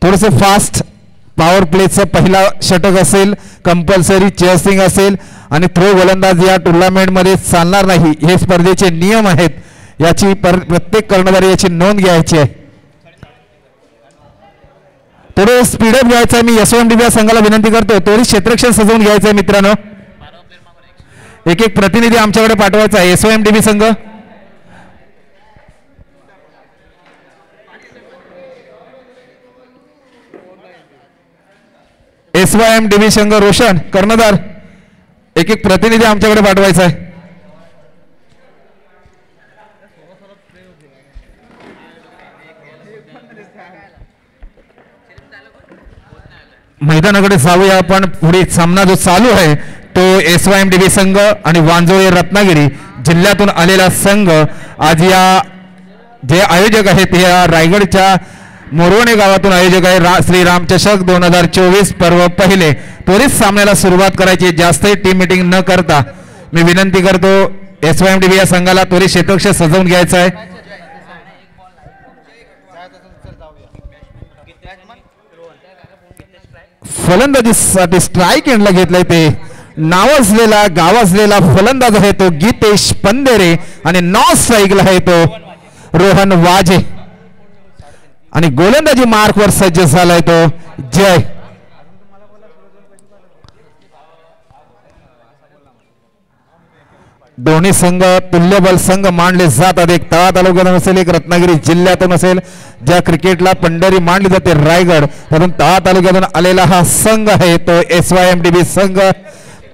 थोडंसं fast power प्लेचं पहिला षटक असेल, कंपल्सरी चेसिंग असेल आणि थ्रो गोलंदाज या टुर्नामेंटमध्ये चालणार नाही, हे स्पर्धेचे नियम आहेत. याची प्रत्येक कर्णधारी याची नोंद घ्यायची आहे. थोडं स्पीडअप घ्यायचं आहे. मी एसओएमडीबी संघाला विनंती करतो, थोडी क्षेत्ररक्षण सजवून घ्यायचं आहे मित्रांनो. एक एक प्रतिनिधी आमच्याकडे पाठवायचा आहे. एसओएमडीबी संघ एसवायएमडीबी संघ रोशन कर्णधार, एक एक प्रतिनिधी आमच्याकडे पाठवायचा आहे. मैदानाकडे जाऊया आपण. पुढे सामना जो चालू आहे तो एसवायएमडीबी संघ आणि वांजोळे रत्नागिरी जिल्ह्यातून आलेला संघ. आज या जे आयोजक आहेत या रायगडच्या मोरवणे गावातून आयोजक आहे. श्रीराम चषक 2024 पर्व पहिले. त्वरित सामन्याला सुरुवात करायची. जास्त टीम मीटिंग न करता मी विनंती करतो एसवायएमडीबी या संघाला त्वरित क्षेत्ररक्षण सजवून घ्यायचं आहे. फलंदाजीसाठी स्ट्राईक एंडला घेतलंय ते नावाजलेला गावाजलेला फलंदाज आहे तो गीतेश पंदेरे आणि नॉन स्ट्राईकला आहे तो रोहन वाजे आणि गोलंदाजी मार्कवर सज्ज झालाय तो जय. दोन्ही संघ तुल्यबल संघ मानले जातात. एक तळा तालुक्यातून असेल, एक रत्नागिरी जिल्ह्यातून असेल. ज्या क्रिकेटला पंढरी मानली जाते रायगड म्हणून तळा तालुक्यातून आलेला हा संघ आहे तो एसवायएमडीबी संघ.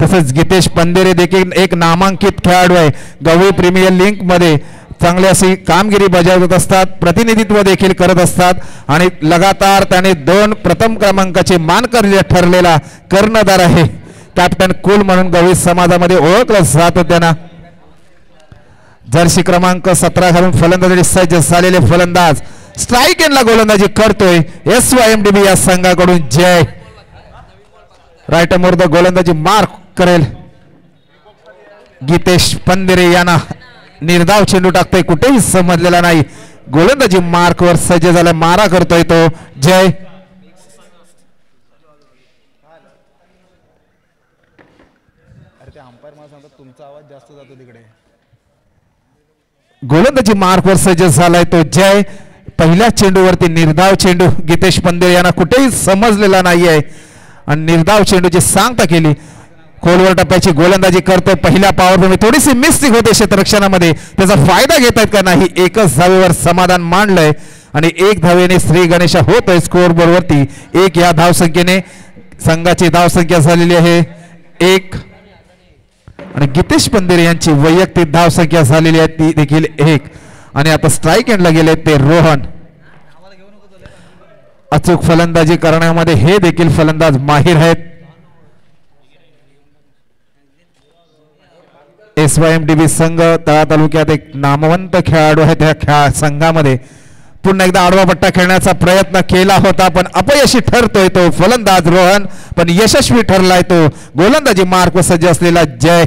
तसेच गीतेश पंदेरे देखील एक नामांकित खेळाडू आहे. गवळी प्रीमियर लीग मध्ये चांगली अशी कामगिरी बजावत असतात, प्रतिनिधित्व देखील करत असतात आणि लगातार त्याने 2 प्रथम क्रमांकाचे मानकरी ठरलेला कर्णधार आहे. कॅप्टन कुल म्हणून गवळी समाजामध्ये ओळखलं जातं त्यांना. जर्सी क्रमांक 17 घालून फलंदाजी सज्ज झालेले फलंदाज स्ट्राईक एंडला गोलंदाजी करतोय एसवायएमडीबी या संघाकडून जय. राईट मोर गोलंदाजी मार्क करेल गीतेश पंदेरे यांना. निर्धाव चेंडू टाकतोय, कुठेही समजलेला नाही. गोलंदाजी मार्कवर सज्ज झाला, मारा करतोय तो जय. गोलंदाजी मार्कवर सज्ज झालाय तो जय. पहिल्या चेंडूवरती निर्धाव चेंडू गीतेश पंदेरे यांना कुठेही समजलेला नाहीये आणि निर्धाव चेंडूची सांगता केली. खोलवर टप्प्याची गोलंदाजी करतो. पहिल्या पॉवरमध्ये थोडीशी मिस्टेक होते क्षेत्ररक्षणामध्ये, त्याचा फायदा घेत आहेत का नाही. एकच धावेवर समाधान मांडलंय आणि 1 धावेने श्री गणेशा होतोय स्कोर बोर्डवरती. 1 या धावसंख्येने संघाची धावसंख्या झालेली आहे 1 आणि गीतेश पंदेरे यांची वैयक्तिक धावसंख्या झालेली आहे ती देखील 1. आणि आता स्ट्राईक एंडला गेले ते रोहन. अचूक फलंदाजी करण्यामध्ये हे देखील फलंदाज माहिर आहेत. एसवायएमडीबी संघ तळा तालुक्यात एक नामवंत खेळाडू आहे. त्या संघामध्ये पुन्हा एकदा आडवा पट्टा खेळण्याचा प्रयत्न केला होता पण अपयशी ठरतोय तो फलंदाज रोहन, पण यशस्वी ठरलाय तो गोलंदाजी मार्कवर सज्ज असलेला जय.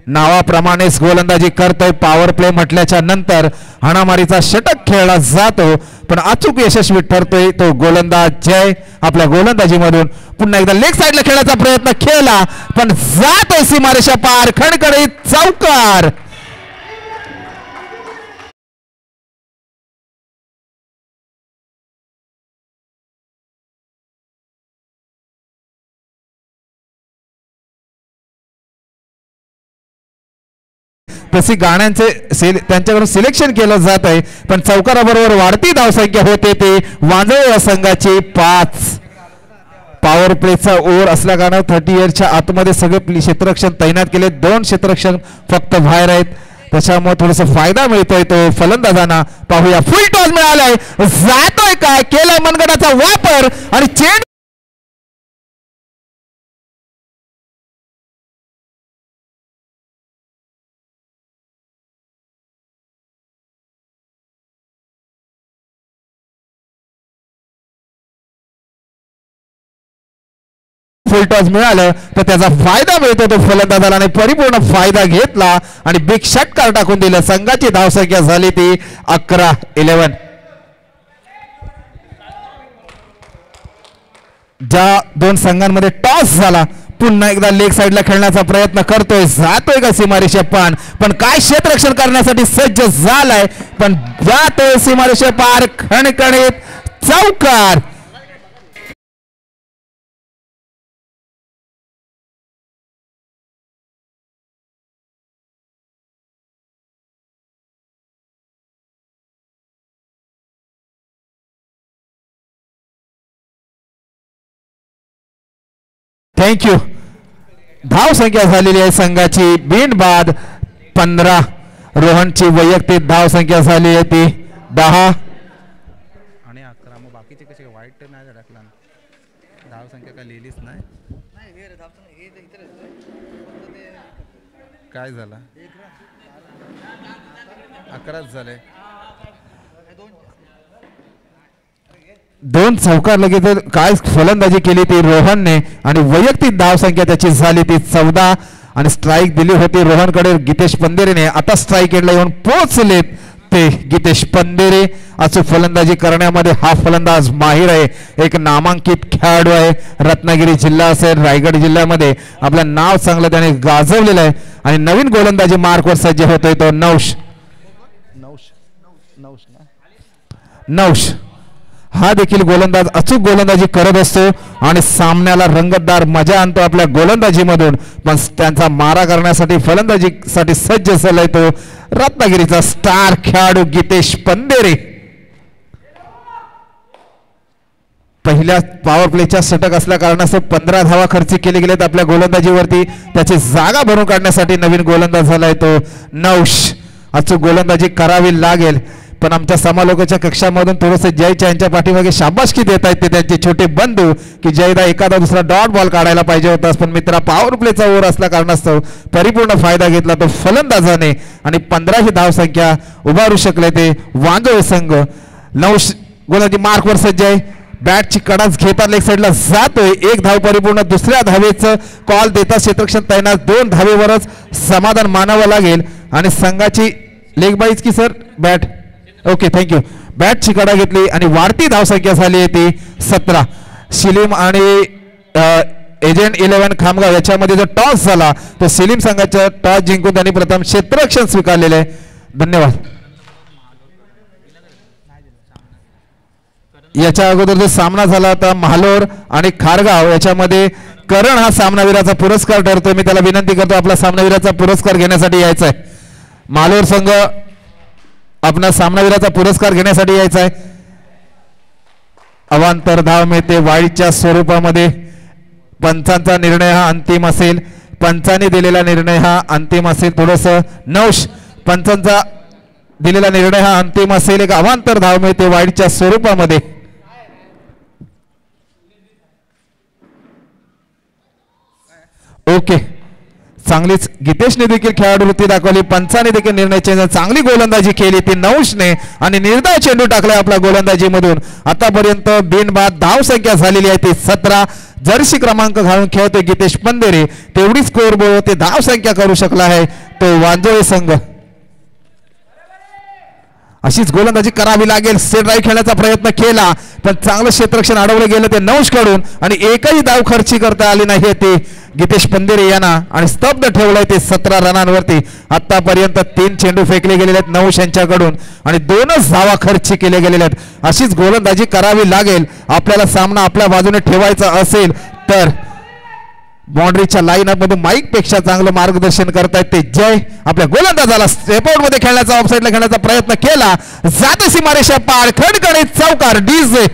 नावाप्रमाणेच गोलंदाजी करतोय. पॉवर प्ले म्हटल्याच्या नंतर हाणामारीचा षटक खेळला जातो पण अचूक यशस्वी ठरतोय तो गोलंदाज जय. आपल्या गोलंदाजीमधून पुन्हा एकदा लेग साइडला खेळण्याचा प्रयत्न केला पण जातोय सीमारेषा पार. खणखणीत चौकार. तशी गाण्यांचे त्यांच्याकडून सिलेक्शन केलं जात आहे पण चौकाराबरोबर वाढती धावसंख्या होते ते वांजळे संघाची 5. पॉवर प्लेचा ओव्हर असल्या कारणाने 30 इयरच्या आतमध्ये सगळे क्षेत्ररक्षण तैनात केले. 2 क्षेत्ररक्षण फक्त बाहेर आहेत, त्याच्यामुळे थोडासा फायदा मिळतोय तो फलंदाजांना. पाहूया फुल टॉस मिळालाय, जातोय काय, केलाय मनगटाचा वापर आणि चेंडू फुल टॉस मिळालं तर त्याचा फायदा मिळतो तो फलंदाजाला आणि परिपूर्ण फायदा घेतला आणि बिग षटकार टाकून दिलं. संघाची धावसंख्या झाली ती 11-11. ज्या दोन संघांमध्ये टॉस झाला पुन्हा एकदा लेग साइडला खेळण्याचा प्रयत्न करतोय, जातोय का सीमारेषे पण काय क्षेत्ररक्षण करण्यासाठी सज्ज झालाय पण जातोय सीमारेषे पार, खणखणीत चौकार. थँक्यू. धाव संख्या झालेली आहे संघाची बिनबाद 15. रोहनची वैयक्तिक धाव संख्या झाली आहे ती 10 आणि 11. मग बाकीचे कसे वाईट नाही टाकला, धाव संख्या काय लिहिलीच नाही. काय झालं 11च झाले. दोन चौकार लगेच काय फलंदाजी केली ती रोहनने आणि वैयक्तिक धाव संख्या त्याची झाली ती 14 आणि स्ट्राईक दिली होती रोहनकडे गितेश पंदेरेने. आता स्ट्राईक एंडला येऊन पोहोचलेत ते गितेश पंदेरे. अचूक फलंदाजी करण्यामध्ये हा फलंदाज माहिर आहे, एक नामांकित खेळाडू आहे. रत्नागिरी जिल्हा असेल रायगड जिल्ह्यामध्ये आपलं नाव चांगलं त्याने गाजवलेलं आहे आणि नवीन गोलंदाजी मार्कवर सज्ज होतोय तो नौश. हा देखील गोलंदाज अचूक गोलंदाजी करत असतो आणि सामन्याला रंगतदार मजा आणतो आपल्या गोलंदाजीमधून. पण त्यांचा मारा करण्यासाठी फलंदाजीसाठी सज्ज झालाय तो रत्नागिरीचा स्टार खेळाडू गितेश पंदेरे. पहिल्या पॉवर प्लेच्या षटक असल्या कारणास्तव 15 धावा खर्च केले गेलेत आपल्या गोलंदाजीवरती. त्याची जागा भरून काढण्यासाठी नवीन गोलंदाज झालाय तो नौश. अचूक गोलंदाजी करावी लागेल पण आमच्या समालोकाच्या कक्षामधून थोडंसं जयच्या यांच्या पाठीमागे शाबासकी देत आहेत ते त्यांचे छोटे बंधू की जयदा एखादा दुसरा डॉट बॉल काढायला पाहिजे होता पण मित्रा पॉवर प्लेचा ओव्हर असल्या कारणास्तव परिपूर्ण फायदा घेतला तो फलंदाजाने आणि 15 ही धाव संख्या उभारू शकले ते वांजोळे संघ. नौश गोलंदाजी मार्कवर सज्ज आहे, बॅटची कडाच घेता लेग साईडला जातोय. एक धाव परिपूर्ण, दुसऱ्या धावेचं कॉल देता क्षेत्ररक्षण तैनात. 2 धावेवरच समाधान मानावं लागेल आणि संघाची लेग बाईज की सर बॅट ओके थँक्यू. बॅटची कडा घेतली आणि वाढती धावसंख्या झाली आहे ती 17. शिलीम आणि एजंट 11 खामगाव याच्यामध्ये जो टॉस झाला तो शिलीम संघाचा टॉस जिंकून त्यांनी प्रथम क्षेत्ररक्षण स्वीकारलेले आहे. धन्यवाद. याच्या अगोदर जो सामना झाला होता महालोर आणि खारगाव याच्यामध्ये करण हा सामनावीराचा पुरस्कार ठरतोय. मी त्याला विनंती करतो आपला सामनावीराचा पुरस्कार घेण्यासाठी यायचा आहे. महालोर संघ आपला सामनावीराचा पुरस्कार घेण्यासाठी यायचा आहे. अवांतर धाव मिळते वाईडच्या स्वरूपामध्ये. पंचांचा निर्णय हा अंतिम असेल, पंचांनी दिलेला निर्णय हा अंतिम असेल. थोडंसं नौश पंचांचा दिलेला निर्णय हा अंतिम असेल. एक अवांतर धाव मिळते वाईडच्या स्वरूपामध्ये. ओके चांगलीच गितेशने देखील खेळाडू वृत्ती दाखवली, पंचाने देखील निर्णय चांगली गोलंदाजी केली ती नौशने आणि निर्धाव चेंडू टाकलाय आपल्या गोलंदाजीमधून. आतापर्यंत बिनबाद धाव संख्या झालेली आहे ती 17. जर्सी क्रमांक घालून खेळतोय गितेश पंदेरे. तेवढी स्कोर बोर्ड ते धाव संख्या करू शकला आहे तो वांजोळे संघ. अशीच गोलंदाजी करावी लागेल. सेट राईट खेळण्याचा प्रयत्न केला पण चांगलं क्षेत्ररक्षण अडवलं गेलं ते नौश कडून आणि एकही धाव खर्ची करता आली नाही ते गितेश पंदेरे यांना आणि स्तब्ध ठेवलंय ते 17 रनांवरती. आतापर्यंत 3 चेंडू फेकले गेलेले आहेत नौश यांच्याकडून आणि 2च धावा खर्ची केले गेलेले आहेत. अशीच गोलंदाजी करावी लागेल आपल्याला सामना आपल्या बाजूने ठेवायचा असेल तर. बाउंड्रीच्या लाईन अप मध्ये माईक पेक्षा चांगलं मार्गदर्शन करतायत ते जय. आपल्या गोलंदाजाला स्टेपआउट मध्ये खेळण्याचा ऑफसाईडला खेळण्याचा प्रयत्न केला, जाते सीमारेषा पार, खडखडीत चौकार डीजे.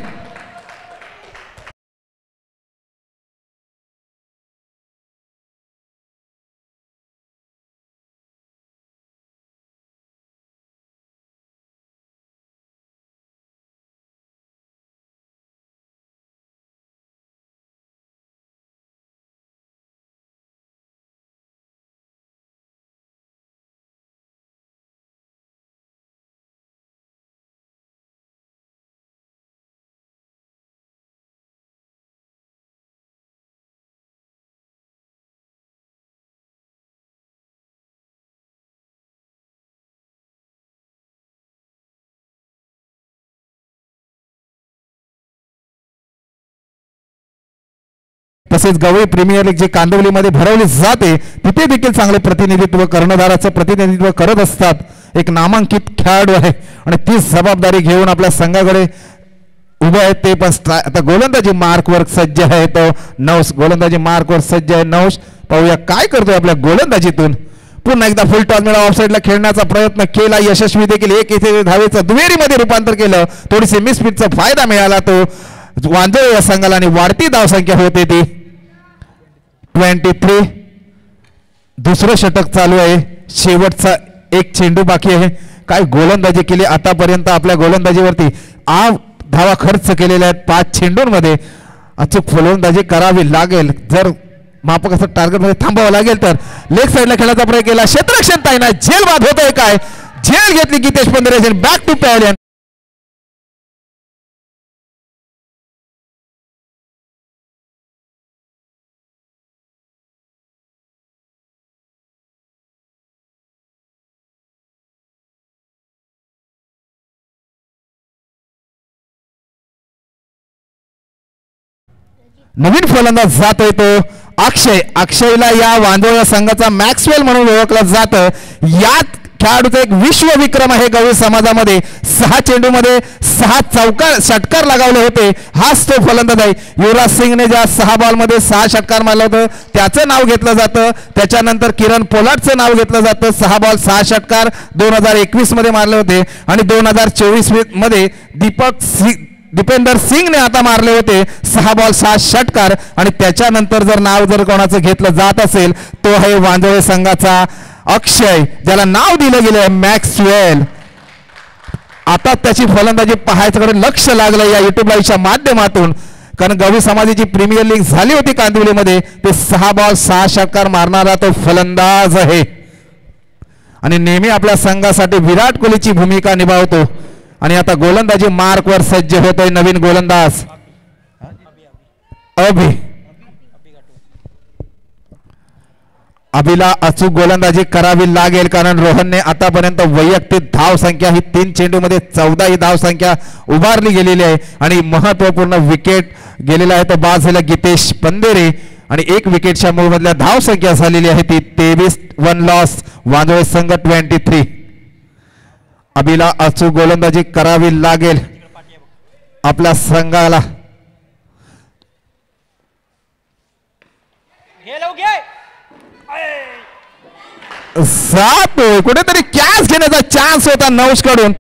तसेच गवळी प्रीमियर लीग जे कांदिवलीमध्ये भरवली जाते तिथे देखील चांगले प्रतिनिधित्व कर्णधाराचं प्रतिनिधित्व करत असतात. एक नामांकित खेळाडू आहे आणि ती जबाबदारी घेऊन आपल्या संघाकडे उभे आहेत ते पण. आता गोलंदाजी मार्कवर सज्ज आहे तो नौश. गोलंदाजी मार्कवर सज्ज आहे नौश. पाहूया काय करतोय आपल्या गोलंदाजीतून. पुन्हा एकदा फुल टॉस मिळा ऑफसाईडला खेळण्याचा प्रयत्न केला, यशस्वी देखील. एक इथे धावेचं दुहेरीमध्ये रूपांतर केलं, थोडीशी मिसफिटचा फायदा मिळाला तो वांजळे या संघाला आणि वाढती धावसंख्या होते ती 23. दुसरं षटक चालू आहे, शेवटचा एक चेंडू बाकी आहे. काय गोलंदाजी केली आतापर्यंत आपल्या गोलंदाजीवरती. धावा खर्च केलेल्या आहेत 5 चेंडूंमध्ये. अचूक फलंदाजी करावी लागेल जर मापक असं टार्गेट मध्ये थांबावं लागेल तर. लेग साईडला खेळायचा प्रयत्न केला, क्षेत्ररक्षण ताईनाथ झेल बाद होतोय काय. झेल घेतली गितेश पंधरे, बॅक टू पॅव्हलियन. नवीन फलंदाज जातोय तो अक्षय. अक्षयला या वांजोळ्या संघाचा मॅक्सवेल म्हणून ओळखलं जातं. यात खेळाडूचा एक विश्वविक्रम आहे गवळी समाजामध्ये. 6 चेंडूमध्ये 6 षटकार लगावले होते. हाच तो फलंदाज आहे. युवराज सिंगने ज्या 6 बॉलमध्ये 6 षटकार मारलं होतं त्याचं नाव घेतलं जातं. त्याच्यानंतर किरण पोलार्डचं नाव घेतलं जातं. 6 बॉल 6 षटकार 2021 मध्ये मारले होते आणि 2024 मध्ये दीपेंदर सिंगने आता मारले होते 6 बॉल 6 षटकार. आणि त्याच्यानंतर जर नाव जर कोणाचं घेतलं जात असेल तो आहे वांजोळे संघाचा अक्षय, ज्याला नाव दिलं गेलं मॅक्सवेल. आता त्याची फलंदाजी पाहायच्याकडे लक्ष लागलं या युट्यूब लाईव्हच्या माध्यमातून, कारण गवळी समाजाची प्रीमियर लीग झाली होती कांदिवलीमध्ये. ते 6 बॉल 6 षटकार मारणारा तो फलंदाज आहे आणि नेहमी आपल्या संघासाठी विराट कोहलीची भूमिका निभावतो. आणि आता गोलंदाजी मार्कवर सज्ज होतोय नवीन गोलंदाज अभिला अचूक गोलंदाजी करावी लागेल, कारण रोहनने आतापर्यंत वैयक्तिक धाव संख्या ही 3 चेंडूमध्ये 14 ही धाव संख्या उभारली गेलेली आहे आणि महत्वपूर्ण विकेट गेलेला आहे तो बाद झाला गितेश पंदेरे आणि 1 विकेटच्या मूळमधल्या धाव संख्या झालेली आहे ती 23. 1 लॉस वांजोळे संघ 23. अभिला अचूक गोलंदाजी करावी लागेल आपल्या संघाला. जातोय कुठेतरी कॅच घेण्याचा चान्स होता नौश कडून.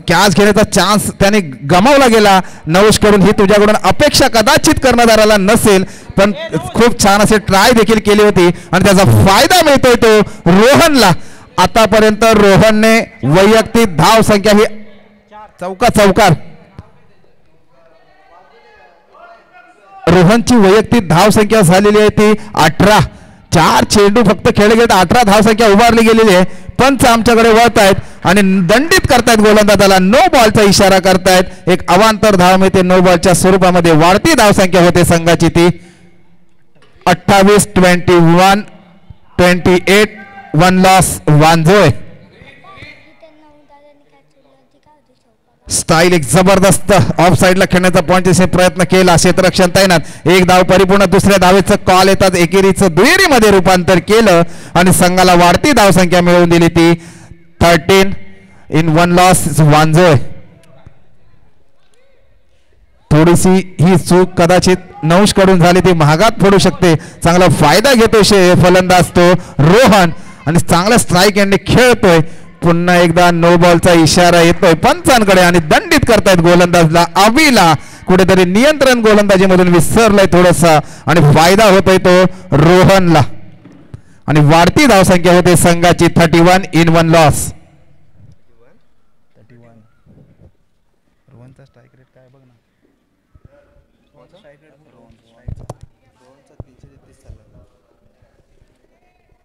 कॅच घेण्याचा चान्स त्याने गमावला गेला नौश कडून. ही तुझ्याकडून अपेक्षा कदाचित कर्णधाराला नसेल, पण खूप छान असे ट्राय देखील केली होती आणि त्याचा फायदा मिळतोय तो रोहनला. आतापर्यंत रोहनने वैयक्तिक धाव संख्या ही चौकार. रोहनची वैयक्तिक धाव संख्या झालेली आहे ती 18. 4 चेंडू फक्त खेळले गेले 18 धाव संख्या उभारली गेलेली आहे. पंच आमच्याकडे वळत आहेत आणि दंडित करतायत गोलंदाजाला. नो बॉलचा इशारा करतायत. एक अवांतर धाव मिळते नो बॉलच्या स्वरूपामध्ये. वाढती धाव संख्या होते संघाची ती 28. 21. 28. 1 लॉस वांजोळे. स्टाईल एक जबरदस्त ऑफ साइडला खेळण्याचा पॉइंटचे प्रयत्न केला. क्षेत्ररक्षण तैनात. 1 धाव परिपूर्ण. दुसऱ्या धावेचं कॉल येतात. एकेरीचं दुहेरीमध्ये रूपांतर केलं आणि संघाला वाढती धाव संख्या मिळवून दिली ती 13. In 1 loss Wanjole. थोडीशी ही चूक कदाचित नौश कडून झाली, ती महागात पडू शकते. चांगला फायदा घेतोय फलंदाज तो रोहन आणि चांगला स्ट्राईक एंड खेळतोय. पुन्हा एकदा नो बॉलचा इशारा येतोय पंचांकडे आणि दंडित करतायत गोलंदाजला अभिला. कुठेतरी नियंत्रण गोलंदाजीमधून विसरलंय थोडंसं आणि फायदा होतोय तो रोहनला आणि वाढती धावसंख्या होते संघाची 31. In 1 loss. रोहनचा स्ट्राईक रेट काय बघ ना.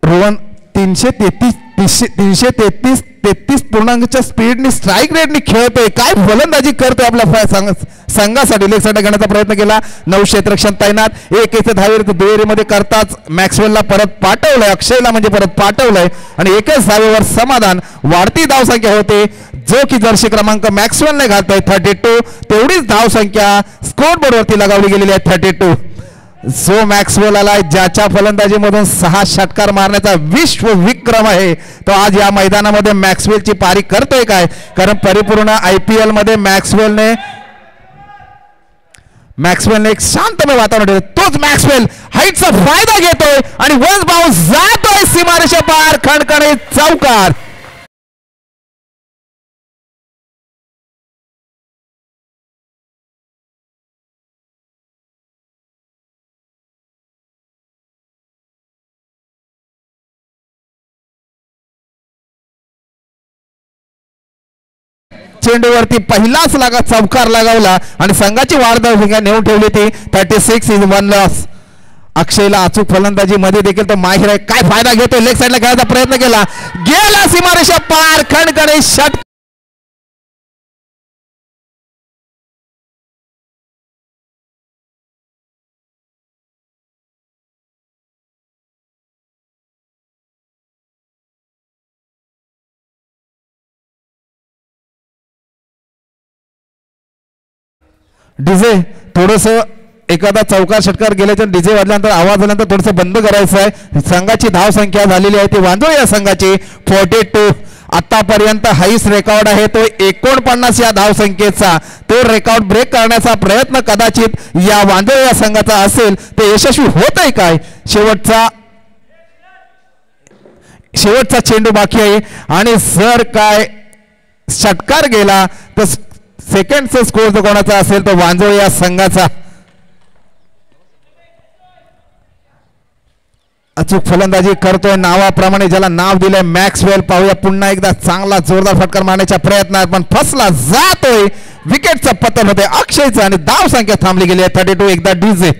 रोहन 333 333 पूर्णांकच्या स्पीडनी स्ट्राईक रेटनी खेळतोय. काय फलंदाजी करतोय आपल्या संघासाठी. लेग साईड घेण्याचा प्रयत्न केला. 9 क्षेत्ररक्षण तैनात. एक धावेर दुहेरीमध्ये करताच मॅक्सवेलला परत पाठवलंय. अक्षयला म्हणजे परत पाठवलंय आणि एकच धावेवर समाधान. वाढती धावसंख्या होते जो की जर्सी क्रमांक मॅक्सवेलने घालतोय 32. तेवढीच धावसंख्या स्कोर बोर्डवरती लगावली गेलेली आहे 32. जो मॅक्सवेल आलाय ज्याच्या फलंदाजीमधून 6 षटकार मारण्याचा विश्व विक्रम आहे तो आज या मैदानामध्ये मॅक्सवेलची पारी करतोय काय. कारण परिपूर्ण IPL मध्ये मॅक्सवेलने एक शांतमय वातावरण ठेवलं. तोच मॅक्सवेल हाईटचा फायदा घेतोय आणि वन्स बाउन्स जातोय सीमारेषा पार. खणखणीत चौकार. चेंडूवरती पहिलाच चौकार लगावला आणि संघाची वाढ नेऊन ठेवली ती 36 इज 1 लॉस. अक्षयला अचूक फलंदाजी मध्ये देखील तो माहिर आहे. काय फायदा घेतोय. लेग साईडला खेळायचा प्रयत्न केला. गेला सीमारेषा पार. खणखणी षटकार. डीजे थोडस एखादा चौकार षटकार गेल्याच्या डीजे वाजल्यानंतर आवाज आल्यानंतर थोडस बंद करायचं आहे. संघाची धाव संख्या झालेली आहे ती वांजोळी या संघाची 42. आतापर्यंत हाईस्ट रेकॉर्ड आहे तो 49 या धाव संख्येचा. तो रेकॉर्ड ब्रेक करण्याचा प्रयत्न कदाचित या वांजोळी या संघाचा असेल. ते यशस्वी होत आहे काय. शेवटचा चेंडू बाकी आहे आणि जर काय षटकार गेला तर सेकंडचा स्कोर जो कोणाचा असेल तो वांजोळी या संघाचा. अचूक फलंदाजी करतोय नावाप्रमाणे ज्याला नाव दिलंय मॅक्सवेल. पाहूया पुन्हा एकदा चांगला जोरदार फटकार मारण्याच्या प्रयत्नात पण फसला जातोय. विकेटचं पतन होते अक्षयचं आणि धाव संख्या थांबली गेली आहे 32. एकदा डीजे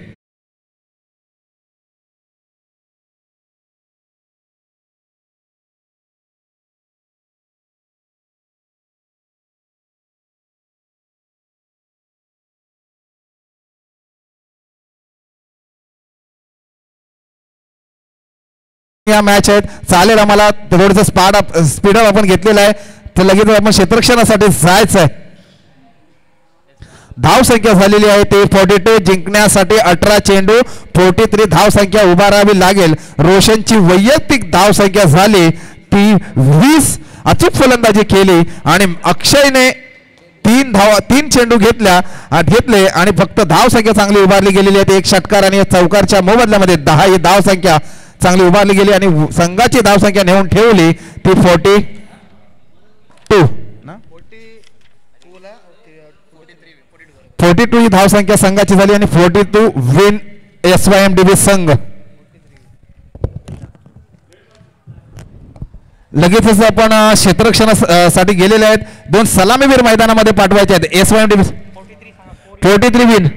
या मॅच आहेत. चालेल आम्हाला थोडंसं स्पीडअप आपण घेतलेला आहे तर लगेच आपण क्षेत्ररक्षणासाठी जायचं आहे. धाव संख्या झालेली आहे ती 42. जिंकण्यासाठी 18 चेंडू 43 धाव संख्या उभारावी लागेल. रोशनची वैयक्तिक धाव संख्या झाली ती 20. अचूक फलंदाजी केली आणि अक्षयने 3 चेंडू घेतले आणि फक्त धाव संख्या चांगली उभारली गेलेली आहे. एक षटकार आणि चौकारच्या मोबदल्यामध्ये 10 ही धाव संख्या चांगली उभारली गेली आणि संघाची धाव संख्या नेऊन ठेवली ती 42 ही धाव संख्या संघाची झाली आणि 42 विन SYMDB संघ. लगेचच आपण क्षेत्ररक्षणासाठी गेलेले आहेत. 2 सलामीवीर मैदानामध्ये पाठवायचे आहेत. SYMDB 43 win.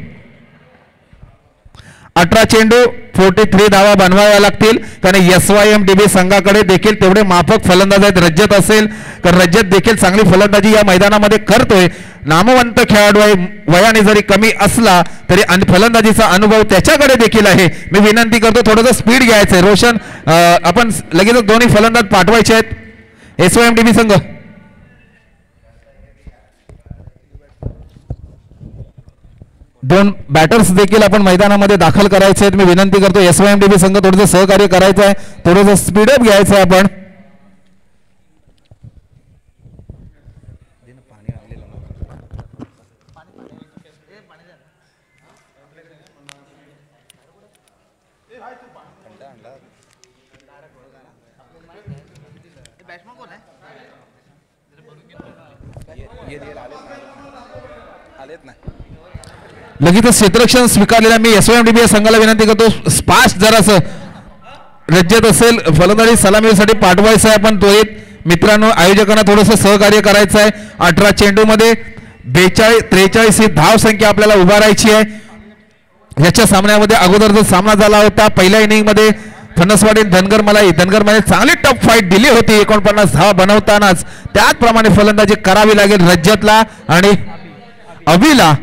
18 चेंडू 43 धावा बनवाव्या लागतील कारण SYMDB संघाकडे देखील तेवढे माफक फलंदाज आहेत. रजत असेल तर रजत देखील चांगली फलंदाजी या मैदानामध्ये करतोय. नामवंत खेळाडू आहे. वयाने जरी कमी असला तरी फलंदाजीचा अनुभव त्याच्याकडे देखील आहे. मी विनंती करतो थोडंसं स्पीड घ्यायचंय. रोशन आपण लगेच दोन्ही फलंदाज पाठवायचे आहेत. SYMDB संघ 2 बॅटर्स देखील आपण मैदानामध्ये दाखल करायचे आहेत. मी विनंती करतो SYMDB संघ थोडंसं सहकार्य करायचं आहे. थोडंसं स्पीडअप घ्यायचं आहे आपण. लगेच क्षेत्ररक्षण स्वीकारलेला मी SYMDB संघाला विनंती करतो स्पास्ट जरासं रज्जत असेल फलंदाजी सलामीसाठी पाठवायचं आहे. आपण त्वरित मित्रांनो आयोजकांना थोडंसं सहकार्य करायचं आहे. 18 चेंडू मध्ये 43 ही धाव संख्या आपल्याला उभारायची आहे. याच्या सामन्यामध्ये अगोदर जो सामना झाला होता पहिल्या इनिंग मध्ये फणसवाडी धनगर मलाई चांगली टफ फाईट दिली होती 49 धावा बनवतानाच. त्याचप्रमाणे फलंदाजी करावी लागेल रज्जतला आणि अभिला.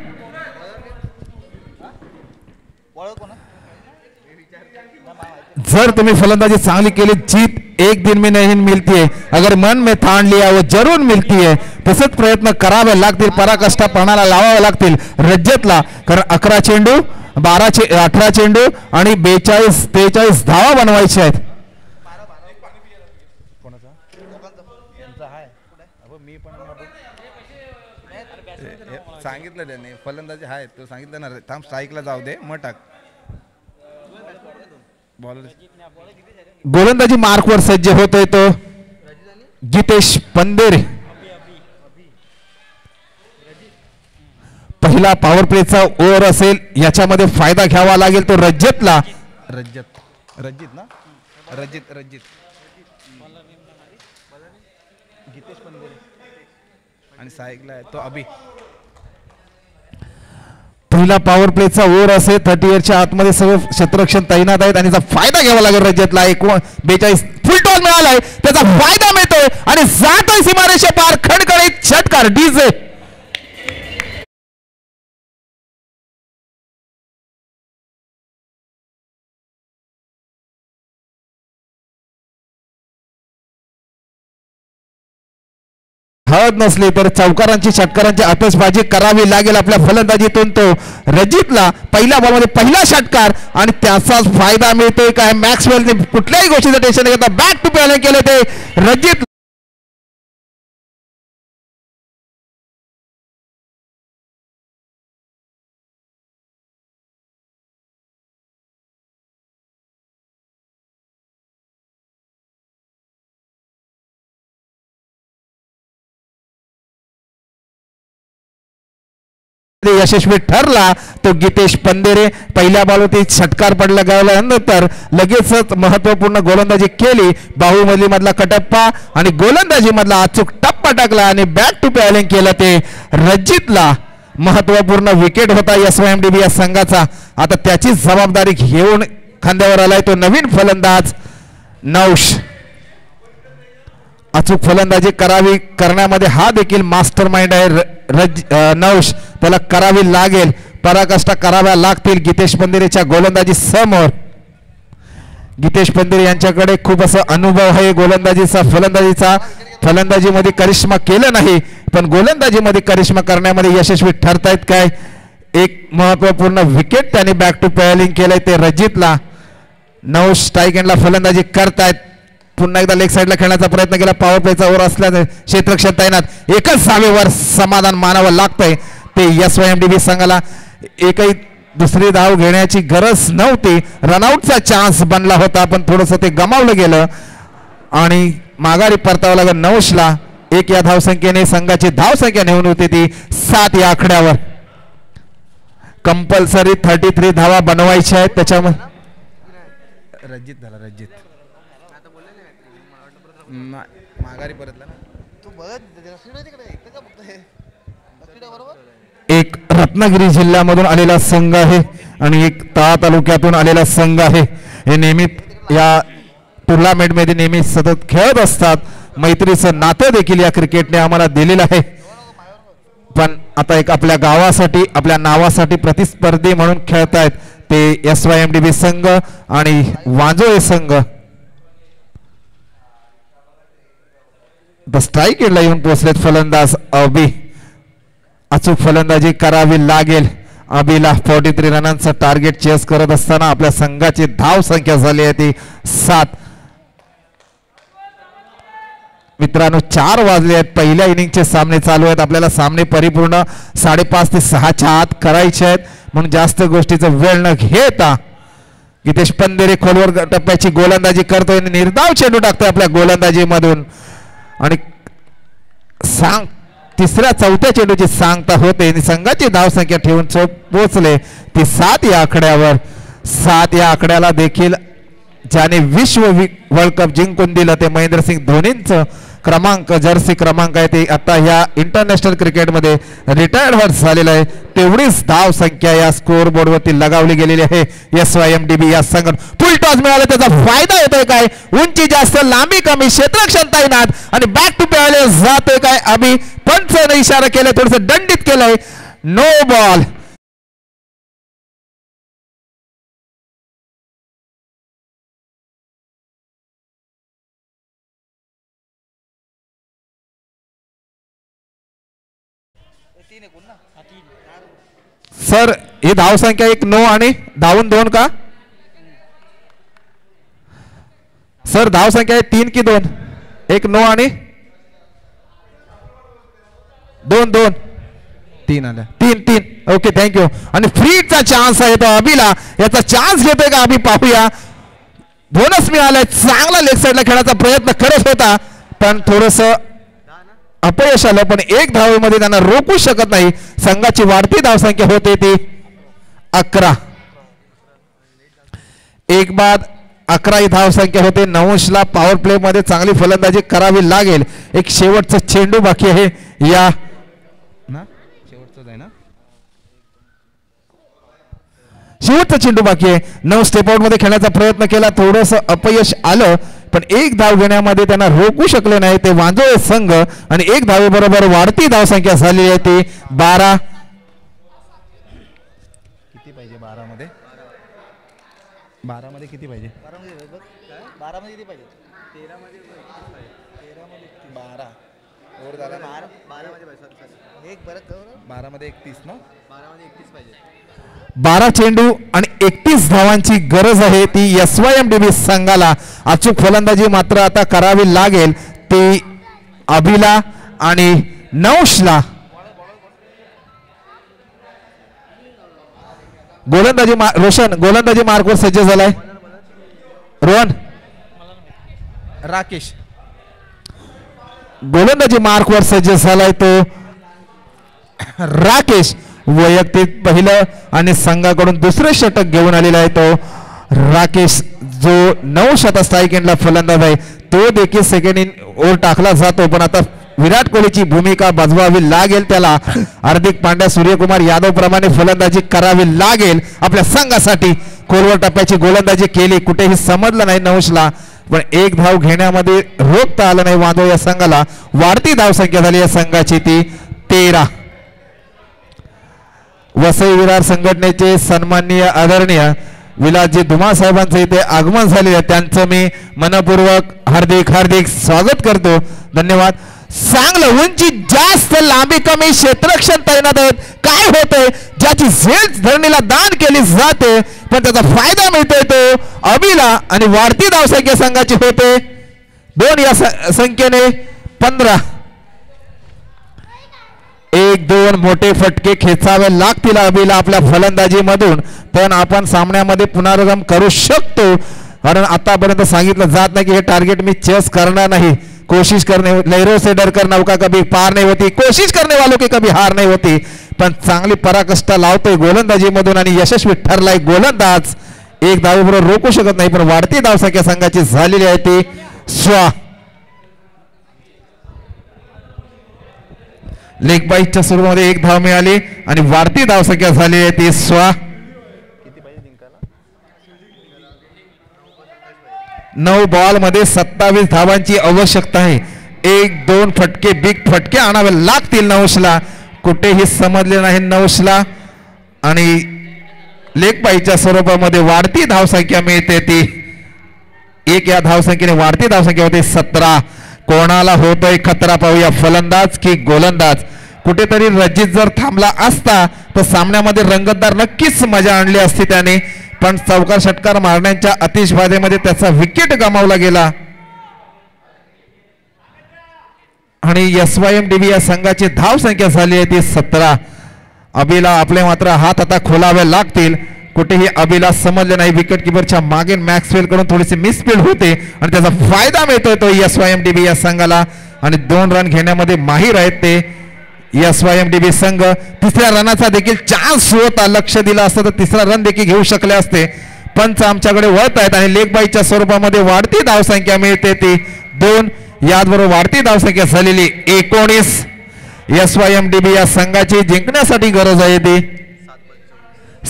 जर तुम्ही फलंदाजी चांगली केली जीत एक दिन में नहीं मिलती है, अगर मन में ठान लिया वो जरूर मिलती है. तसंच प्रयत्न करावे लागतील, पराकाष्ठा पणाला लावावे लागतील रज्जतला. कारण 11 चेंडू 18 चेंडू आणि 42-43 धावा बनवायच्या आहेत. सांगितलं त्याने फलंदाजी आहे तो सांगितलं ना थांब स्ट्राईकला जाऊ दे मग टाक. गोलंदाजी मार्कवर सज्ज होतोय तो गितेश पंदेरे. पहिला पॉवर प्लेचा ओव्हर असेल, याच्यामध्ये फायदा घ्यावा लागेल तो रज्जतला. रज्जित ना रज्जित गितेश पंदेरे आणि साईकला आहे तो अभि. पहिला पॉवर प्लेचा ओव्हर असेल, 30 इयरच्या आतमध्ये सर्व क्षेत्ररक्षण तैनात आहेत आणि त्याचा फायदा घ्यावा लागेल रज्जतला. 42 फुल टॉल मिळालाय, त्याचा फायदा मिळतोय आणि जातोय सीमारेषे पार. खडखडीत षटकार डीजे. हळद नसली तर चौकारांची षटकारांची आतषबाजी करावी लागेल आपल्या फलंदाजीतून. तो रजितला पहिल्या बॉलमध्ये पहिला षटकार आणि त्याचाच फायदा मिळतोय काय. मॅक्सवेलने कुठल्याही गोष्टीचं टेन्शन घेता बॅक टू बॅक केले ते रजित. यशस्वी ठरला तो गितेश पंदेरे. पहिल्या बॉलवरती षटकार पडला गेल्यानंतर लगेचच महत्वपूर्ण गोलंदाजी केली. बाहुबली मधला कटप्पा आणि गोलंदाजी मधला अचूक टप्पा टाकला आणि बॅक टू बॅलिंग केलं ते रजितला. महत्वपूर्ण विकेट होता SYMDB या संघाचा. आता त्याची जबाबदारी घेऊन खांद्यावर आलाय तो नवीन फलंदाज नौश. अचूक फलंदाजी करावी करण्यामध्ये हा देखील मास्टर माइंड आहे नौश. त्याला करावी लागेल, पराकाष्ठा कराव्या लागतील गितेश पंदेरेच्या गोलंदाजी समोर. गितेश पंदेरे यांच्याकडे खूप असा अनुभव आहे गोलंदाजीचा फलंदाजीचा. फलंदाजीमध्ये करिश्मा केलं नाही पण गोलंदाजीमध्ये करिश्मा करण्यामध्ये यशस्वी ठरतायत काय. एक महत्वपूर्ण विकेट त्याने बॅक टू बॅलिंग केलंय ते रजितला. नौश स्ट्राईक एंडला फलंदाजी करतायत. पुन्हा एकदा लेग साईडला खेळण्याचा प्रयत्न केला. पॉवर प्लेचा ओव्हर असल्याने क्षेत्ररक्षण तैनात. एकच धावेवर समाधान मानावं लागतंय ते SYMDB संघाला. एकही दुसरी धाव घेण्याची गरज नव्हती. रनआउटचा चान्स बनला होता पण थोडंसं ते गमावलं गेलं आणि माघारी परतावं लागलं नौशला. 1 या धावसंख्येने संघाची धावसंख्या नेऊन होती ती 7 या आकड्यावर. कंपल्सरी 33 धावा बनवायच्या आहेत त्याच्यामध्ये. रजित झाला रजित माघारी परतला एक रत्नागिरी जिल्ह्यामधून आलेला संघ आहे आणि एक तळा तालुक्यातून आलेला संघ आहे. हे नेहमी या टुर्नामेंट मध्ये नेहमी सतत खेळत असतात. मैत्रीचं नातं देखील या क्रिकेटने आम्हाला दिलेलं आहे. पण आता एक आपल्या गावासाठी आपल्या नावासाठी प्रतिस्पर्धी म्हणून खेळतायत ते SYMDB संघ आणि वांजोळे संघ. स्ट्राईक एंडला येऊन पोहोचलेत फलंदाज अबी. अचूक फलंदाजी करावी लागेल अबीला. 43 रनांचं टार्गेट चेस करत असताना आपल्या संघाची धाव संख्या झाली आहे ती 7. मित्रांनो 4 वाजले आहेत. पहिल्या इनिंगचे सामने चालू आहेत. आपल्याला सामने परिपूर्ण 5:30 ते 6च्या आत करायचे आहेत म्हणून जास्त गोष्टीचा वेळ न घेता गितेश पंदेरे खोलवर टप्प्याची गोलंदाजी करतोय. निर्धाव चेंडू टाकतोय आपल्या गोलंदाजी मधून आणि तिसऱ्या चौथ्या चेंडूची सांगता होते. संघाची धावसंख्या ठेवून पोहोचले ती 7 या आकड्यावर. 7 या आकड्याला देखील ज्याने विश्व वर्ल्ड कप जिंकून दिलं ते महेंद्रसिंग धोनींचं क्रमांक जर्सी क्रमांक आहे ते आता ह्या इंटरनॅशनल क्रिकेटमध्ये रिटायर्ड झालेलं आहे. तेवढीच धाव संख्या या स्कोअर बोर्डवरती लगावली गेलेली आहे. SYMDB या संघ फुल टॉस मिळाला त्याचा फायदा होतोय काय? उंची जास्त लांबी कमी क्षेत्रक्षण तैनात आणि बॅक टू बॅक जातोय काय? अभि पंचने इशारा केलाय थोडस दंडित केलंय. No ball. सर ही धाव संख्या 1-9 आणि धावून 2 का सर? धाव संख्या 3 की 2? 1-9 आणि 2-2 3 आल्या 3-3. Okay thank you. आणि फ्रीचा चान्स आहे तो अभिला. याचा चान्स घेतोय का अभि? पाहूया. बोनस मिळालाय. चांगला लेग साईडला खेळायचा प्रयत्न करत होता पण थोडस अपयश आलं. पण एक धावेमध्ये त्यांना रोखू शकत नाही. संघाची वाढती धावसंख्या होते ती 11. एक बाद 11 ही धावसंख्या होते. नवंशला पॉवर प्ले मध्ये चांगली फलंदाजी करावी लागेल. एक शेवटचा चेंडू बाकी आहे या शेवटचा चेंडू बाकी आहे. 9 स्टेप आउट मध्ये खेळण्याचा प्रयत्न केला. थोडस अपयश आलं पण एक धाव घेण्यामध्ये त्यांना रोखू शकले नाही ते वांजोळे संघ. आणि एक धावेबरोबर वाढती धावसंख्या झाली आहे ती 12. किती पाहिजे 12 मध्ये? 12 मध्ये किती पाहिजे? 12 मध्ये किती पाहिजे? 13 मध्ये 12 और झाला 12 मध्ये एक बरं 12 मध्ये 31 ना? 12 मध्ये 31 पाहिजे. 12 चेंडू आणि 31 धावांची गरज आहे ती SYMDB संघाला. अचूक फलंदाजी मात्र आता करावी लागेल ती अभिला आणि नौशला. गोलंदाजी रोशन गोलंदाजी मार्कवर सज्ज झालाय. रोहन राकेश गोलंदाजी मार्कवर सज्ज झालाय तो राकेश. वैयक्तिक पहिलं आणि संघाकडून दुसरे षटक घेऊन आलेला आहे तो राकेश जो 9 शतक एंडला फलंदाज आहे. तो देखील सेकंड इन ओव्हर टाकला जातो पण आता विराट कोहलीची भूमिका बजवावी लागेल त्याला. हार्दिक पांड्या सूर्यकुमार यादव प्रमाणे फलंदाजी करावी लागेल आपल्या संघासाठी. खोलवर टप्प्याची गोलंदाजी केली कुठेही समजलं नाही नवशला पण एक धाव घेण्यामध्ये रोखता आलं नाही वांदो या संघाला. वाढती धावसंख्या झाली या संघाची ती 13. वसई विरार संघटनेचे सन्माननीय आदरणीय विलासजी धुमा साहेबांचं इथे आगमन झालेलं आहे. त्यांचं मी मनपूर्वक हार्दिक हार्दिक स्वागत करतो. धन्यवाद. चांगलं उंची जास्त लांबी कमी क्षेत्रक्षण तैनात आहेत. काय होतंय ज्याची झेल धरणीला दान केली जाते पण त्याचा फायदा मिळतोय तो अभिला आणि वाढती धावसंख्या संघाची होते 2 या संख्येने 15. 1-2 मोठे फटके खेचावे लागतील अभिला आपल्या फलंदाजीमधून पण आपण सामन्यामध्ये पुनरागमन करू शकतो. कारण आतापर्यंत सांगितलं जात नाही की हे टार्गेट मी चेस करणार नाही. कोशिश करने लहरों से डर कर नौका कभी पार नहीं होती. कोशिश करने वालों की कभी हार नहीं होती. पण चांगली पराकाष्ठा लावतोय गोलंदाजीमधून आणि यशस्वी ठरलाय गोलंदाज. एक धावेबरोबर रोखू शकत नाही पण वाढती धावसंख्या संघाची झालेली आहे ती 16. लेग बाईटच्या सुरुवातीमध्ये एक धाव मिळाली आणि वाढती धावसंख्या झाली आहे ती 16. 9 बॉल मध्ये 27 धावांची आवश्यकता आहे. 1-2 फटके बिग फटके आणावे लागतील नवशला. कुठेही समजले नाही नवशला आणि लेग बाईटच्या स्वरूपामध्ये वाढती धावसंख्या मिळते ती 1 या धावसंख्येने वाढती धावसंख्या होते 17. कोणाला होतोय खतरा पाहूया फलंदाज की गोलंदाज. कुठेतरी रजित जर थांबला असता तर सामन्यामध्ये रंगतदार नक्कीच मजा आणली असती त्याने पण चौकार षटकार मारण्याच्या अतिशबाधेमध्ये त्याचा विकेट गमावला गेला. आणि SYMDB या संघाची धावसंख्या झाली आहे ती 17. अभिला आपले मात्र हात आता खोलावे लागतील. कुठेही अभिला समजले नाही. विकेट किपरच्या मागे मॅक्सवेल कडून थोडीशी मिसफील्ड होते आणि त्याचा फायदा मिळतोय तो SYMDB या संघाला. आणि 2 रन घेण्यामध्ये माहीर आहेत ते SYMDB संघ. तिसऱ्या रनाचा देखील चान्स होता. लक्ष दिलं असतं तर तिसरा रन देखील घेऊ शकले असते. पंच आमच्याकडे वळत आहेत आणि लेग बाईटच्या स्वरूपामध्ये वाढती धावसंख्या मिळते ती 2 याचबरोबर वाढती धावसंख्या झालेली 19. SYMDB या संघाची जिंकण्यासाठी गरज आहे ती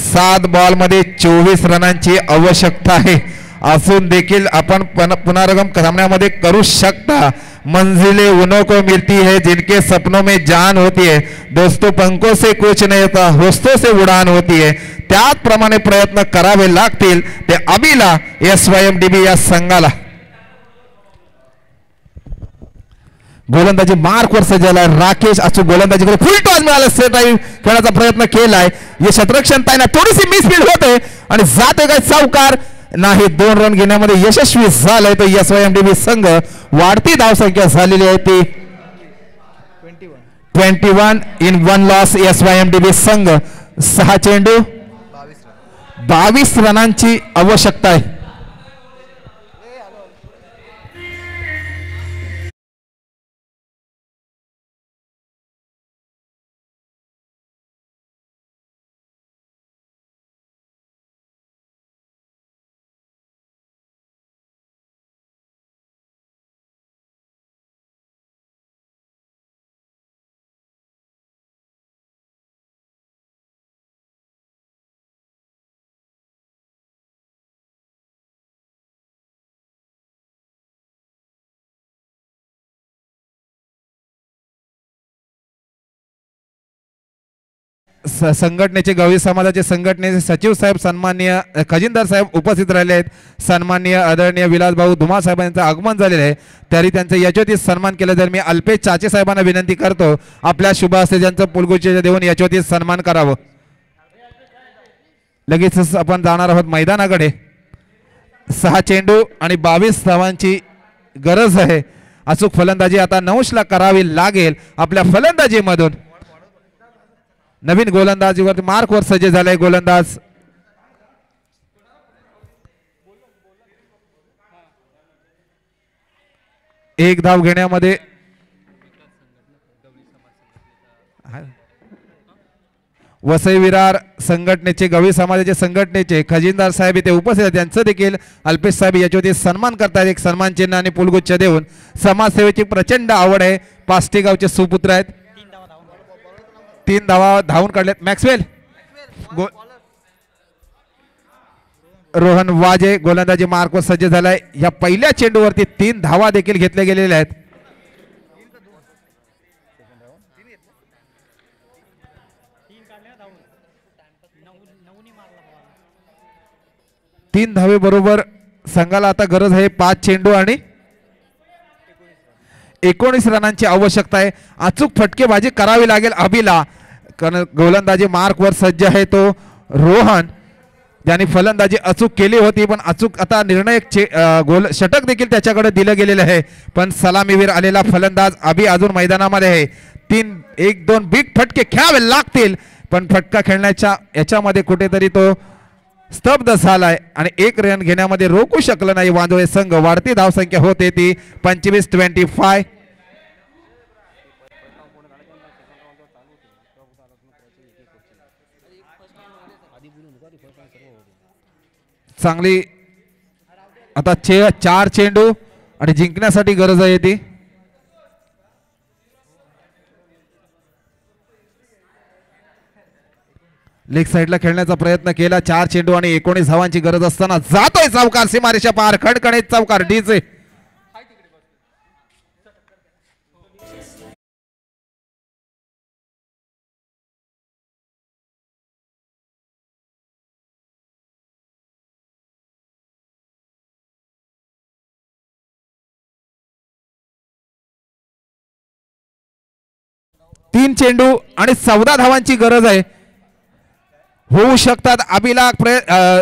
7 बॉल मध्ये 24 रनांची आवश्यकता आहे. असून देखील आपण पुनरागम सामन्यामध्ये करू शकता. मंजिलें उन्हों को मिलती है जिनके सपनों में जान होती है. दोस्तों पंखों से कुछ नहीं होता, होस्तों से उड़ान होती है. त्याचप्रमाणे प्रयत्न करावे लागतील ते अभिला SYMDB या संघाला. गोलंदाजी मार्कवर सजवलाय राकेश अचूक गोलंदाजी करून फुल टॉस मिळाला. सेट खेळण्याचा प्रयत्न केलाय. हे शतरक्षण ताईना थोडीशी मिसफील्ड होते आणि जाते काय चौकार नाही. 2 रन घेण्यामध्ये यशस्वी झालाय तो SYMDB संघ. वाढती धावसंख्या झालेली आहे ती 21 इन 1 लॉस. SYMDB संघ 6 चेंडू 22 रनांची आवश्यकता आहे. संघटनेचे गवळी समाजाचे संघटनेचे सचिव साहेब सन्माननीय खजिनदार साहेब उपस्थित राहिले आहेत. सन्माननीय आदरणीय विलास भाऊ धुमाळ साहेबांचं आगमन झालेलं आहे. तरी त्यांचं यशोचित सन्मान केला जाईल. मी अल्पेश चाचे साहेबांना विनंती करतो आपल्या शुभ हस्ते ज्यांचं पुलगुच्छ देऊन यशोचित सन्मान करावं. लगेचच आपण जाणार आहोत मैदानाकडे. 6 चेंडू आणि 22 धावांची गरज आहे. अचूक फलंदाजी आता 9ला करावी लागेल आपल्या फलंदाजीमधून. नवीन गोलंदाजीवर मार्कवर सज्ज झालाय गोलंदाज. एक धाव घेण्यामध्ये वसई विरार संघटनेचे गवळी समाजाचे संघटनेचे खजिनदार साहेब इथे उपस्थित आहेत. त्यांचं देखील अल्पेश साहेब याच्यावरती सन्मान करतायत. एक सन्मान चिन्ह आणि पुलगुच्छ देऊन. समाजसेवेची प्रचंड आवड आहे. पाष्टी गावचे सुपुत्र आहेत. 3 धावा धावून काढल्यात. मॅक्सवेल रोहन वाजे गोलंदाजी मार्कवर सज्ज झालाय. या पहिल्या चेंडूवरती 3 धावा देखील घेतल्या गेलेल्या आहेत. 3 धावे बरोबर संघाला आता गरज आहे 5 चेंडू आणि 19 रनांची आवश्यकता आहे. अचूक फटकेबाजी करावी लागेल अभिला. कारण गोलंदाजी मार्कवर सज्ज आहे तो रोहन ज्यांनी फलंदाजी अचूक केली होती. पण अचूक आता निर्णायक गोल षटक देखील त्याच्याकडे दिलं गेलेलं आहे. पण सलामीवीर आलेला फलंदाज अभि अजून मैदानामध्ये आहे. 1-2 बिग फटके खेळावे लागतील. पण फटका खेळण्याच्या याच्यामध्ये कुठेतरी तो स्तब्ध झालाय आणि 1 रन घेण्यामध्ये रोखू शकला नाही वांजोळे संघ. वाढती धावसंख्या होते ती 25-25. चांगली आता 4 चेंडू आणि जिंकण्यासाठी गरज आहे ती. लेग साइडला खेळण्याचा प्रयत्न केला. 4 चेंडू आणि 19 धावांची गरज असताना जातोय चौकार सीमारेषा पार. खडखडीत चौकार डीचे. तीन चेंडू आणि 14 धावांची गरज आहे. होऊ शकतात. अभिला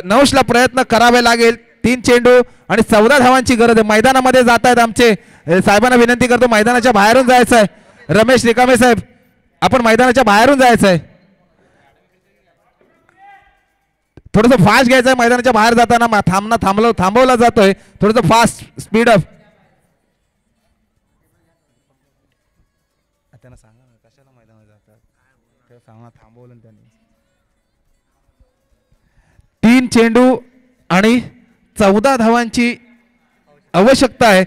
9ला प्रयत्न करावे लागेल. 3 चेंडू आणि 14 धावांची गरज आहे. मैदानामध्ये जात आहेत आमचे साहेबांना विनंती करतो मैदानाच्या बाहेरून जायचं आहे. रमेश रिकामे साहेब आपण मैदानाच्या बाहेरून जायचं आहे. थोडंसं फास्ट घ्यायचं आहे. मैदानाच्या बाहेर जाताना थांबवला जातोय. थोडंसं फास्ट स्पीड अप. त्यांना सांगा ना कशाला मैदानात जातात. सामना थांबवलं त्यांनी. 3 चेंडू आणि 14 धावांची आवश्यकता आहे.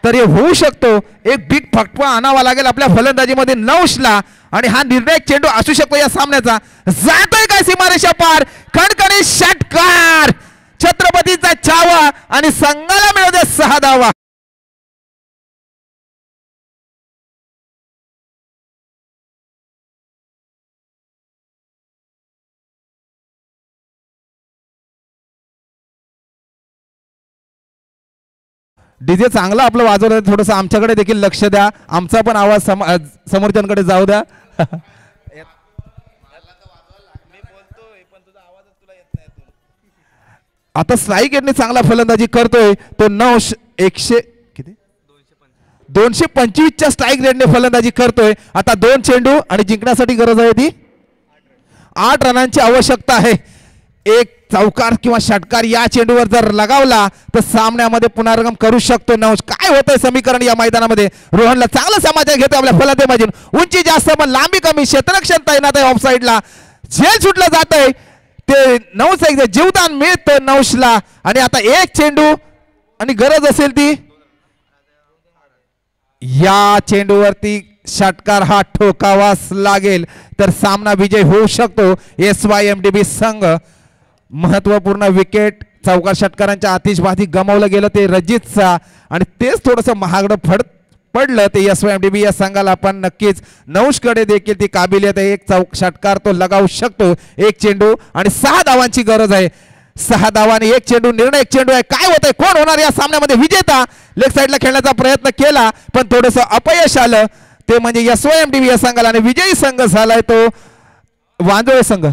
तर हे होऊ शकतो. एक बिग फटका आणावा लागेल आपल्या फलंदाजीमध्ये नौशला आणि हा निर्णायक चेंडू असू शकतो या सामन्याचा. जातोय काय सीमारेषा पार, खणखणी षटकार, छत्रपतीचा छावा आणि संघाला मिळू दे 6 धावा. डीजे चांगला आपलं वाजवलं, थोडस आमच्याकडे देखील लक्ष द्या, आमचा पण आवाज समोरच्यांकडे जाऊ द्या. आता स्ट्राईक यांनी चांगला फलंदाजी करतोय तो 225च्या स्ट्राईक रेटने फलंदाजी करतोय. आता 2 चेंडू आणि जिंकण्यासाठी गरज आहे ती 8 रनांची आवश्यकता आहे. एक चौकार किंवा षटकार या चेंडूवर जर लगावला तर सामन्यामध्ये पुनरागम करू शकतो नौश. काय होतंय समीकरण या मैदानामध्ये. रोहनला चांगलं समाचार घेतो आपल्या फलंदाजीमधून. उंची जास्त पण लांबी कमी, क्षेत्ररक्षण तैनात आहे ऑफ साईडला, झेल सुटलं जात आहे ते नौश. एक जीवदान मिळतं नौशला. आणि आता एक चेंडू आणि गरज असेल ती या चेंडूवरती षटकार हा ठोकावाच लागेल तर सामना विजय होऊ शकतो SYMDB संघ. महत्वपूर्ण विकेट चौकार षटकारांच्या आतिषबाजी गमावलं गेलं ते रजितचा आणि तेच थोडंसं महागडं पडलं ते SYMDB या संघाला. पण नक्कीच नौशकडे देखील ती काबिलियत आहे. एक षटकार तो लगावू शकतो. एक चेंडू आणि 6 धावांची गरज आहे. 6 धावा आणि एक चेंडू, निर्णायक चेंडू आहे. काय होतंय, कोण होणार या सामन्यामध्ये विजेता. लेग साईडला खेळण्याचा प्रयत्न केला पण थोडंसं अपयश आलं, ते म्हणजे SYMDB या संघाला. आणि विजयी संघ झालाय तो वांजोळे संघ.